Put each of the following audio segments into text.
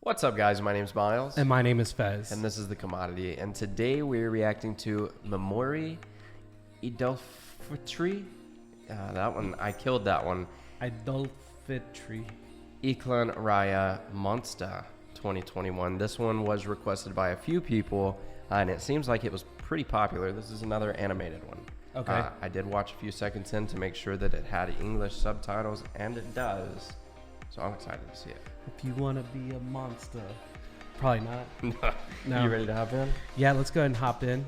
What's up, guys? My name's Miles. And my name is Fez. And this is The Commodity. And today we're reacting to Memori Eidulfitri. That one, I killed that one. Eidulfitri. Iklan Raya Monsta 2021. This one was requested by a few people, and it seems like it was pretty popular. This is another animated one. Okay. I did watch a few seconds in to make sure that it had English subtitles, and it does. So I'm excited to see it. If you want to be a monster. Probably not. No. You ready to hop in? Yeah, let's go ahead and hop in.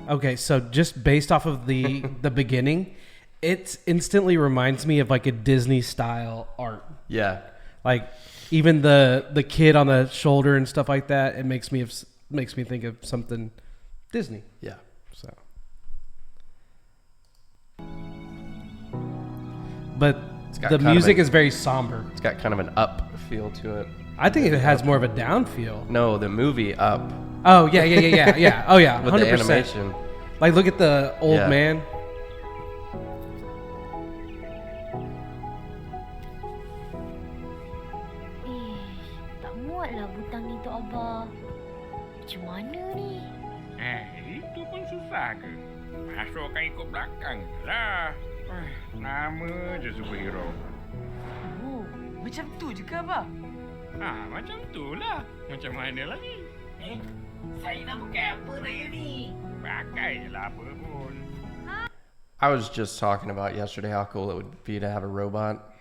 Okay, so just based off of the beginning, it instantly reminds me of like a Disney style art. Yeah. Like even the kid on the shoulder and stuff like that, it makes me think of something Disney. Yeah. So, but the music is very somber. It's got kind of an up feel to it. I think it has more of a down feel. No, the movie Up. Oh yeah. Oh yeah, 100%. With the animation. Like look at the old man. Tak muat lah butang itu, Abah. Macam mana ni? Itu pun susah ke? Masukkan ikut belakang lah. Nama je superhero. Oh, macam tu je ke, Abah? Macam tu lah. Macam mana lagi? Saya nak pakai apa raya ni? Pakai je lah apa pun. I was just talking about yesterday how cool it would be to have a robot.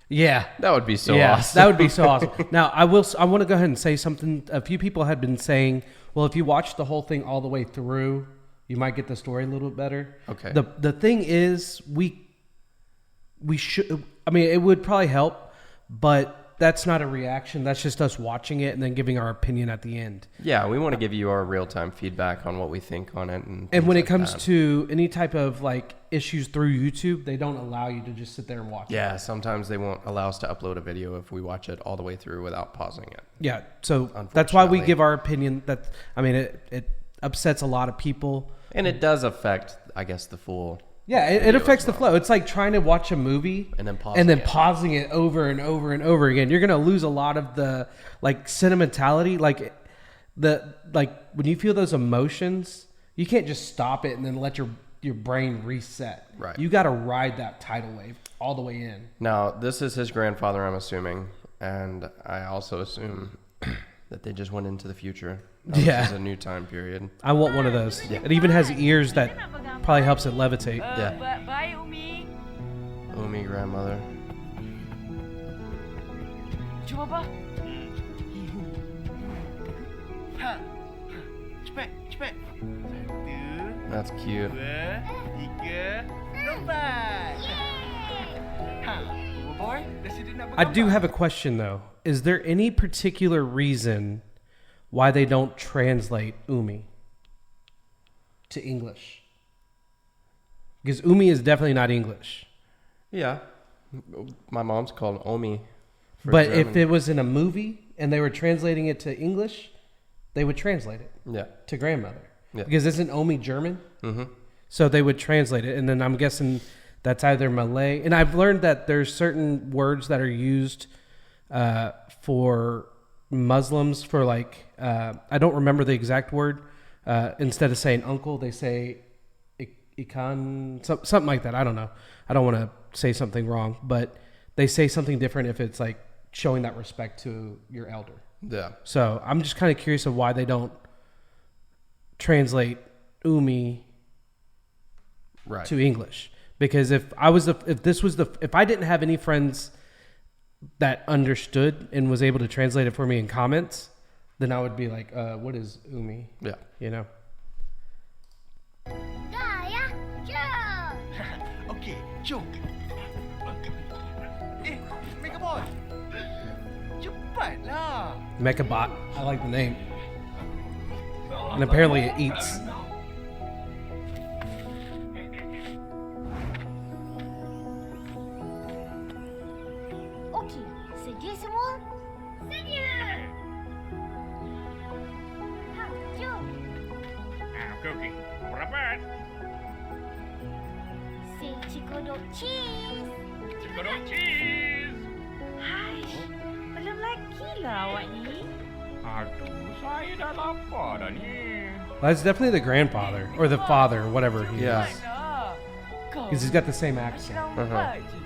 Yeah. That would be so yeah, awesome. That would be so awesome. Now, I want to go ahead and say something. A few people had been saying, well, if you watch the whole thing all the way through, you might get the story a little bit better. Okay. The thing is, we should, I mean, it would probably help, but that's not a reaction. That's just us watching it and then giving our opinion at the end. Yeah, we want to give you our real-time feedback on what we think on it. And when it comes to any type of like issues through YouTube, they don't allow you to just sit there and watch it. Yeah, sometimes they won't allow us to upload a video if we watch it all the way through without pausing it. Yeah, so that's why we give our opinion. That, I mean, it upsets a lot of people. And it does affect, I guess, the full... Yeah, it affects the flow. It's like trying to watch a movie and then pausing it over and over and over again. You're gonna lose a lot of the like sentimentality, like when you feel those emotions, you can't just stop it and then let your brain reset. Right. You got to ride that tidal wave all the way in. Now, this is his grandfather, I'm assuming, and I also assume that they just went into the future. Yeah. This is a new time period. I want one of those. Yeah. It even has ears that probably helps it levitate. Yeah. Bye, Umi. Umi, grandmother. Cuba, Abah. Cepat. Satu, That's cute. dua, tiga, lompat. Boy, dah sedia nak I do have a question though. Is there any particular reason why they don't translate Umi to English? Because Umi is definitely not English. Yeah. My mom's called Omi. But if it was in a movie and they were translating it to English, they would translate it to grandmother. Yeah. Because isn't Omi German? Mm-hmm. So they would translate it. And then I'm guessing that's either Malay. And I've learned that there's certain words that are used for Muslims for like, I don't remember the exact word. Instead of saying uncle, they say ikan, something like that. I don't know. I don't want to say something wrong, but they say something different if it's like showing that respect to your elder. Yeah. So I'm just kind of curious of why they don't translate Umi to English. Because if I didn't have any friends that understood and was able to translate it for me in comments, then I would be like, what is Umi? Yeah. You know? Dah ya, jom. Okey, jom. Megaboy. Cepatlah. Mechabot. I like the name. And apparently it eats. Okey, sedia semua? Sedia. Jom. Okey. Rapat. Sedia. Cikodok cheese. Cikodok cheese. Haish, belum lagi lah awak ni. Aduh, saya dah lapar dah ni. Well, that's definitely the grandfather or the father, whatever he Yeah. is, Mana? Kau because he's got the same masih accent. lambat je.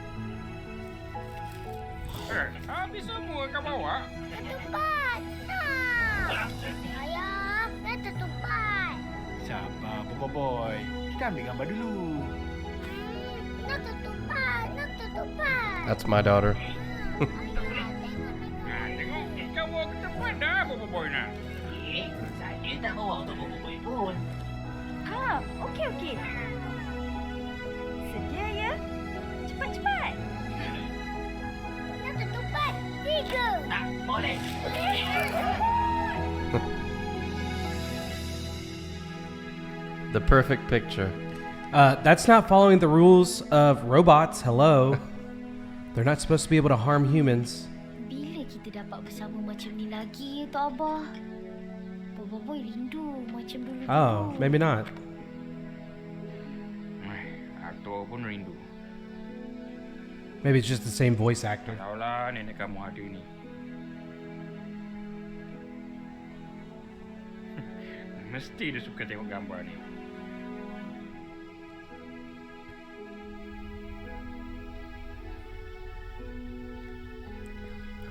Habis semua kau bawa? Ketupat. Nak. Ayah, nak ketupat. Sabar, boy. Kita ambil gambar dulu. Nak ketupat. Nak ketupat. That's my daughter. Ayah, tengok. Tengok, kau bawa ke depan dah, boy nak. Saya tak bawa untuk boboiboy pun. Okey. Sedia ya? Cepat-cepat. Nak ketupat. 3. Tak boleh. The perfect picture. That's not following the rules of robots. Hello. They're not supposed to be able to harm humans. Bila kita dapat bersama macam ni lagi ya Tok Abah? Boy rindu macam dulu. Oh, maybe not. Aktor pun rindu. Maybe it's just the same voice actor. Tahulah nenek kamu ada ni. Mesti dia suka tengok gambar ni.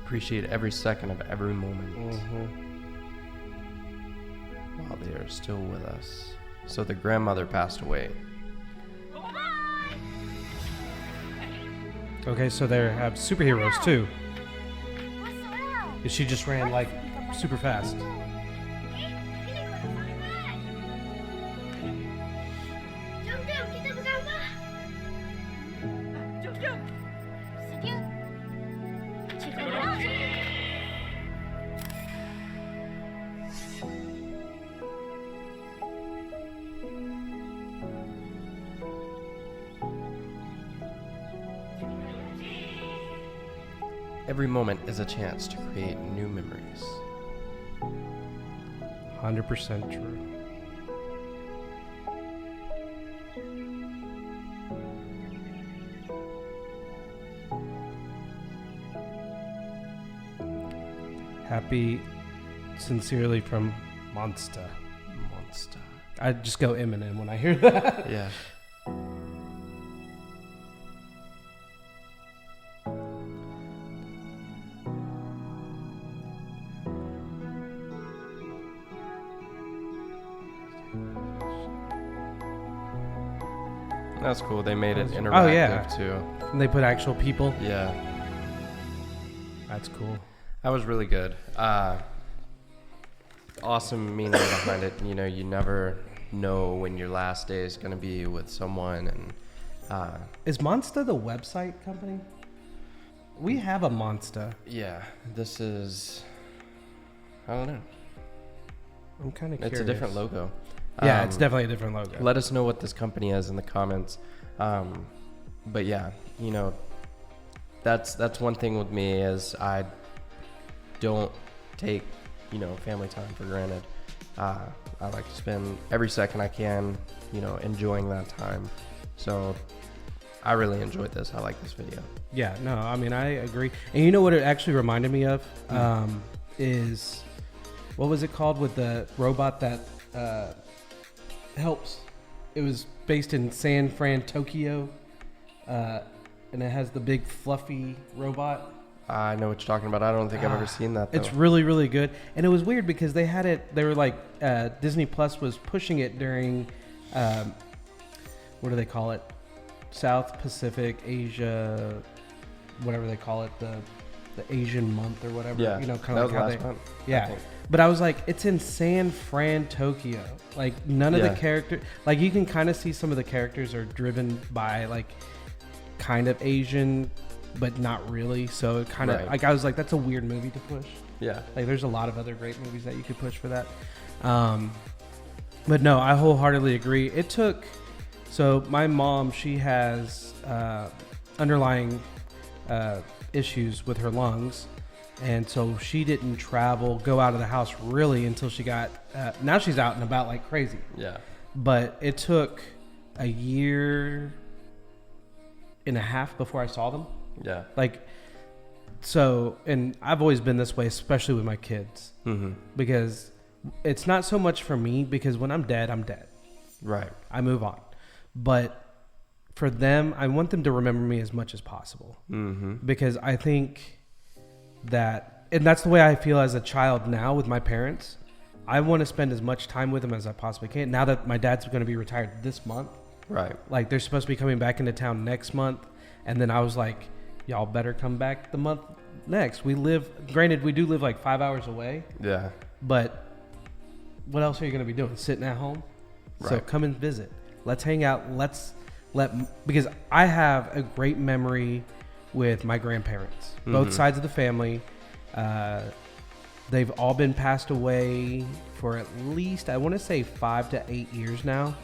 Appreciate every second of every moment while they are still with us. So the grandmother passed away. Okay, so they have superheroes too. Masuk lah. She just ran like super fast. Jom, kita bergambar. Jom. Sedia? Cikodok cheese. Every moment is a chance to create new memories. 100% true. Happy, sincerely from Monsta. Monster. I just go Eminem when I hear that. Yeah. That's cool. They made it interactive Oh, yeah. too. And they put actual people. Yeah. That's cool. That was really good. Awesome meaning behind it. You know, you never know when your last day is going to be with someone. And Is Monsta the website company? We have a Monsta. yeah, this is, I don't know. I'm kind of curious. It's a different logo. Yeah, it's Um, definitely a different logo. Let us know what this company is in the comments. But yeah, you know, that's one thing with me is I don't take, you know, family time for granted. I like to spend every second I can, you know, enjoying that time. So I really enjoyed this. I like this video. Yeah, no, I mean, I agree. And you know what it actually reminded me of? Is, what was it called with the robot that helps? It was based in San Fran, Tokyo. And it has the big fluffy robot. I know what you're talking about. I don't think I've ever seen that, though. It's really, really good. And it was weird because they had it, they were like, Disney Plus was pushing it during, what do they call it? South Pacific, Asia, whatever they call it, the Asian month or whatever. Yeah, You know, kind that of was like how last they, month, I yeah. think. But I was like, it's in San Fran, Tokyo. Like none of Yeah. the characters, like you can kind of see some of the characters are driven by like kind of Asian, but not really. So it kind of Right. like I was like, that's a weird movie to push. Yeah. Like there's a lot of other great movies that you could push for that. But no, I wholeheartedly agree. It took, so my mom, she has underlying issues with her lungs. And so she didn't go out of the house really until she got, now she's out and about like crazy. Yeah. But it took a year and a half before I saw them. Yeah. Like, so, and I've always been this way, especially with my kids, because it's not so much for me, because when I'm dead, I'm dead. Right. I move on. But for them, I want them to remember me as much as possible, because I think that, and that's the way I feel as a child now with my parents. I want to spend as much time with them as I possibly can. Now that my dad's going to be retired this month, Right. like they're supposed to be coming back into town next month, and then I was like, y'all better come back the month next. We do live like 5 hours away, Yeah. but what else are you going to be doing? Sitting at home? So Right. come and visit. Let's hang out. Because I have a great memory with my grandparents, both sides of the family. They've all been passed away for at least, I want to say 5 to 8 years now,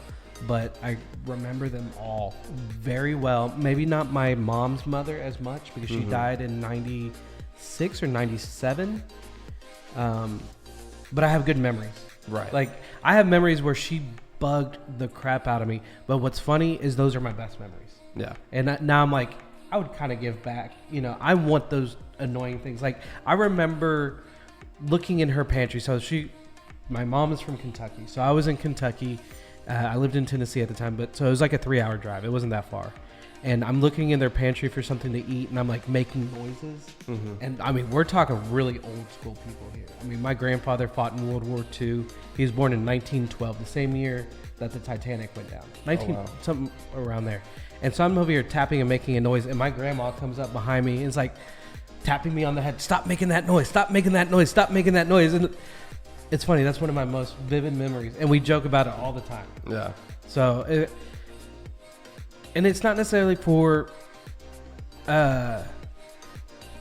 but I remember them all very well. Maybe not my mom's mother as much, because she died in 96 or 97. But I have good memories. Right. Like, I have memories where she bugged the crap out of me. But what's funny is those are my best memories. Yeah. And now I'm like, I would kind of give back. You know, I want those annoying things. Like, I remember looking in her pantry. So my mom is from Kentucky. So I was in Kentucky. I lived in Tennessee at the time, but so it was like a 3-hour drive. It wasn't that far. And I'm looking in their pantry for something to eat, and I'm like making noises. And I mean, we're talking really old school people here. I mean, my grandfather fought in World War II. He was born in 1912, the same year that the Titanic went down. Something around there. And so I'm over here tapping and making a noise, and my grandma comes up behind me and is like tapping me on the head. Stop making that noise. Stop making that noise. Stop making that noise. And it's funny. That's one of my most vivid memories. And we joke about it all the time. Yeah. So, and it's not necessarily for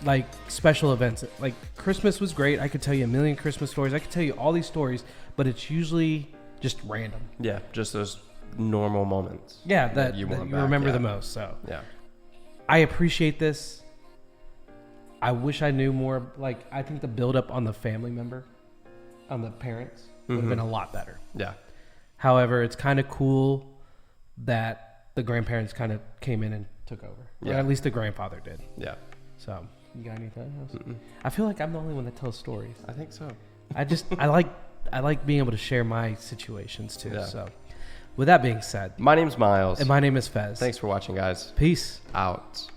like special events. Like Christmas was great. I could tell you a million Christmas stories. I could tell you all these stories, but it's usually just random. Yeah. Just those normal moments. Yeah, that you want back, remember yeah. the most. So Yeah. I appreciate this. I wish I knew more. Like, I think the build up on the family member, on the parents, would have been a lot better. Yeah. However, it's kind of cool that the grandparents kind of came in and took over. Or Yeah. at least the grandfather did. Yeah. So, you got anything else? I feel like I'm the only one that tells stories. I think so. I like being able to share my situations too. Yeah. So, with that being said, My name's Miles. and my name is Fez. Thanks for watching, guys. Peace. Out.